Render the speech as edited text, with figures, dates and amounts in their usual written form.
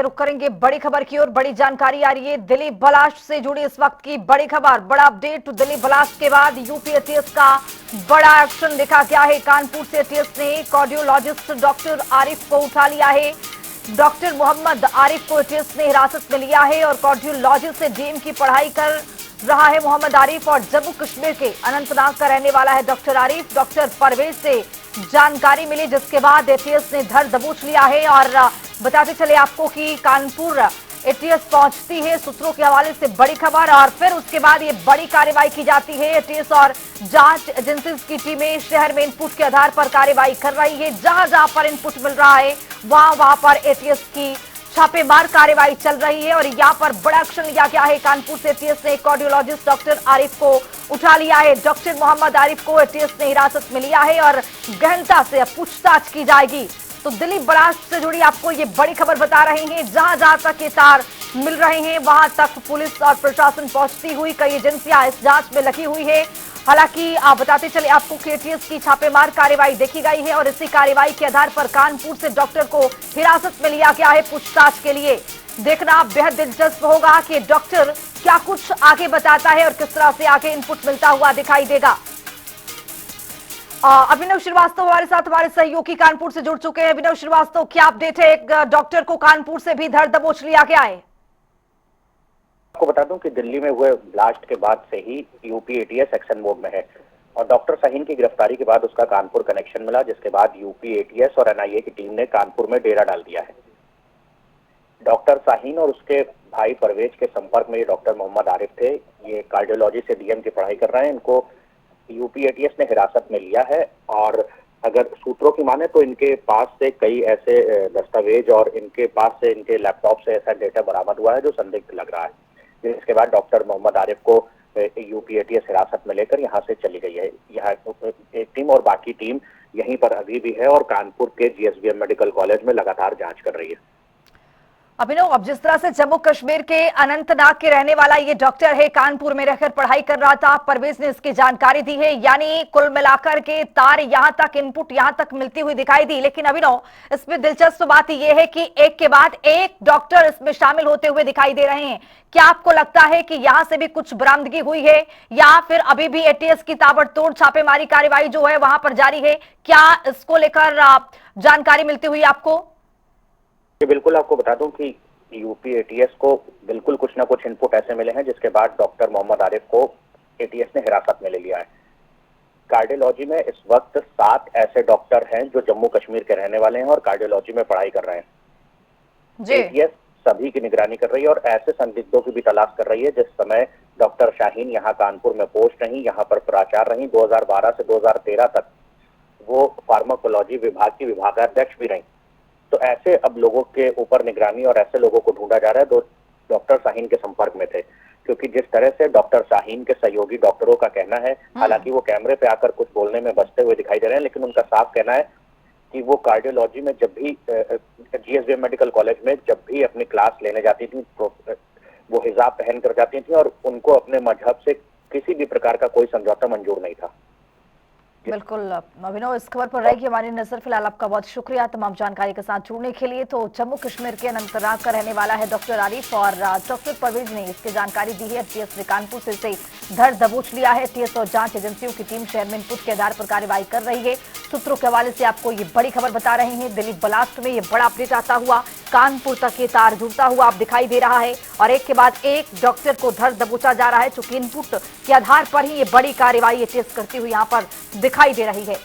रुक करेंगे बड़ी खबर की ओर। बड़ी जानकारी आ रही है दिल्ली ब्लास्ट से जुड़ी इस वक्त की बड़ी खबर। बड़ा अपडेट, दिल्ली ब्लास्ट के बाद यूपी एटीएस का बड़ा एक्शन देखा गया है। कानपुर से एटीएस ने कार्डियोलॉजिस्ट डॉक्टर आरिफ को उठा लिया है। डॉक्टर मोहम्मद आरिफ को एटीएस ने हिरासत में लिया है और कार्डियोलॉजी से डीएम की पढ़ाई कर रहा है मोहम्मद आरिफ और जम्मू कश्मीर के अनंतनाग का रहने वाला है डॉक्टर आरिफ। डॉक्टर परवेज से जानकारी मिली जिसके बाद एटीएस ने धर दबोच लिया है। और बताते चले आपको कि कानपुर एटीएस पहुंचती है, सूत्रों के हवाले से बड़ी खबर। और फिर उसके बाद ये बड़ी कार्रवाई की जाती है। एटीएस और जांच एजेंसीज की टीमें शहर में इनपुट के आधार पर कार्रवाई कर रही है। जहां जहां पर इनपुट मिल रहा है वहां पर एटीएस की छापेमार कार्रवाई चल रही है। और यहां पर बड़ा एक्शन लिया गया है। कानपुर से एटीएस ने कार्डियोलॉजिस्ट डॉक्टर आरिफ को उठा लिया है। डॉक्टर मोहम्मद आरिफ को एटीएस ने हिरासत में लिया है और गहनता से अब पूछताछ की जाएगी। तो दिल्ली ब्लास्ट से जुड़ी आपको ये बड़ी खबर बता रहे हैं। जहां जहां तक ये तार मिल रहे हैं वहां तक पुलिस और प्रशासन पहुंचती हुई, कई एजेंसियां इस जांच में लगी हुई है। हालांकि आप बताते चले आपको कि एटीएस की छापेमार कार्रवाई देखी गई है और इसी कार्रवाई के आधार पर कानपुर से डॉक्टर को हिरासत में लिया गया है पूछताछ के लिए। देखना बेहद दिलचस्प होगा कि डॉक्टर क्या कुछ आगे बताता है और किस तरह से आगे इनपुट मिलता हुआ दिखाई देगा। अभिनव श्रीवास्तव हमारे साथ, हमारे सहयोगी कानपुर से जुड़ चुके हैं। अभिनव श्रीवास्तव, क्या अपडेट है? एक डॉक्टर को कानपुर से भी धर दबोच लिया गया है। आपको बता दूं कि दिल्ली में हुए ब्लास्ट के बाद से ही यूपी एटीएस एक्शन मोड में है और डॉक्टर शाहीन की गिरफ्तारी के बाद उसका कानपुर कनेक्शन मिला, जिसके बाद यूपी एटीएस और एनआईए की टीम ने कानपुर में डेरा डाल दिया है। डॉक्टर शाहीन और उसके भाई परवेज के संपर्क में ये डॉक्टर मोहम्मद आरिफ थे। ये कार्डियोलॉजी से डीएम की पढ़ाई कर रहे हैं। इनको यूपी एटीएस ने हिरासत में लिया है और अगर सूत्रों की माने तो इनके पास से कई ऐसे दस्तावेज और इनके पास से इनके लैपटॉप से ऐसा डेटा बरामद हुआ है जो संदिग्ध लग रहा है। जिसके बाद डॉक्टर मोहम्मद आरिफ को यूपी एटीएस हिरासत में लेकर यहाँ से चली गई है। यहाँ एक टीम और बाकी टीम यहीं पर अभी भी है और कानपुर के जीएसवीएम मेडिकल कॉलेज में लगातार जांच कर रही है। अभिनव, अब जिस तरह से जम्मू कश्मीर के अनंतनाग के रहने वाला ये डॉक्टर है, कानपुर में रहकर पढ़ाई कर रहा था, परवेज ने इसकी जानकारी दी है। यानी कुल मिलाकर के तार यहां तक, इनपुट यहां तक मिलती हुई दिखाई दी। लेकिन अभिनव, इसमें दिलचस्प बात यह है कि एक के बाद एक डॉक्टर इसमें शामिल होते हुए दिखाई दे रहे हैं। क्या आपको लगता है कि यहां से भी कुछ बरामदगी हुई है या फिर अभी भी एटीएस की ताबड़तोड़ छापेमारी कार्रवाई जो है वहां पर जारी है? क्या इसको लेकर जानकारी मिलती हुई आपको? बिल्कुल, आपको बता दूं कि यूपी एटीएस को बिल्कुल कुछ ना कुछ इनपुट ऐसे मिले हैं जिसके बाद डॉक्टर मोहम्मद आरिफ को एटीएस ने हिरासत में ले लिया है। कार्डियोलॉजी में इस वक्त 7 ऐसे डॉक्टर हैं जो जम्मू कश्मीर के रहने वाले हैं और कार्डियोलॉजी में पढ़ाई कर रहे हैं। एटीएस सभी की निगरानी कर रही है और ऐसे संदिग्धों की भी तलाश कर रही है। जिस समय डॉक्टर शाहीन यहाँ कानपुर में पोस्ट रही, यहाँ पर प्राचार्य रही, 2012 से 2013 तक वो फार्माकोलॉजी विभाग की विभागाध्यक्ष भी रही। तो ऐसे अब लोगों के ऊपर निगरानी और ऐसे लोगों को ढूंढा जा रहा है जो डॉक्टर शाहीन के संपर्क में थे। क्योंकि जिस तरह से डॉक्टर शाहीन के सहयोगी डॉक्टरों का कहना है, हालांकि वो कैमरे पे आकर कुछ बोलने में बचते हुए दिखाई दे रहे हैं, लेकिन उनका साफ कहना है कि वो कार्डियोलॉजी में जब भी जीएसवीएम मेडिकल कॉलेज में जब भी अपनी क्लास लेने जाती थी तो वो हिजाब पहन कर जाती थी और उनको अपने मजहब से किसी भी प्रकार का कोई समझौता मंजूर नहीं था। बिल्कुल अभिनव, इस खबर पर रहेगी हमारी नजर। फिलहाल आपका बहुत शुक्रिया तमाम जानकारी के साथ जुड़ने के लिए। तो जम्मू कश्मीर के अनंतनाग का रहने वाला है डॉक्टर आरिफ और डॉक्टर परवेज ने इसकी जानकारी दी है। एटीएस ने कानपुर से इसे धर दबोच लिया है। एटीएस और जांच एजेंसियों की टीम शहर में इनपुट के आधार पर कार्रवाई कर रही है। सूत्रों के हवाले से आपको ये बड़ी खबर बता रहे हैं। दिल्ली ब्लास्ट में ये बड़ा अपडेट आता हुआ कानपुर तक ये तार जुड़ता हुआ अब दिखाई दे रहा है और एक के बाद एक डॉक्टर को धर दबोचा जा रहा है। चूंकि इनपुट के आधार पर ही ये बड़ी कार्रवाई एटीएस करती हुई यहाँ पर दिखाई दे रही है।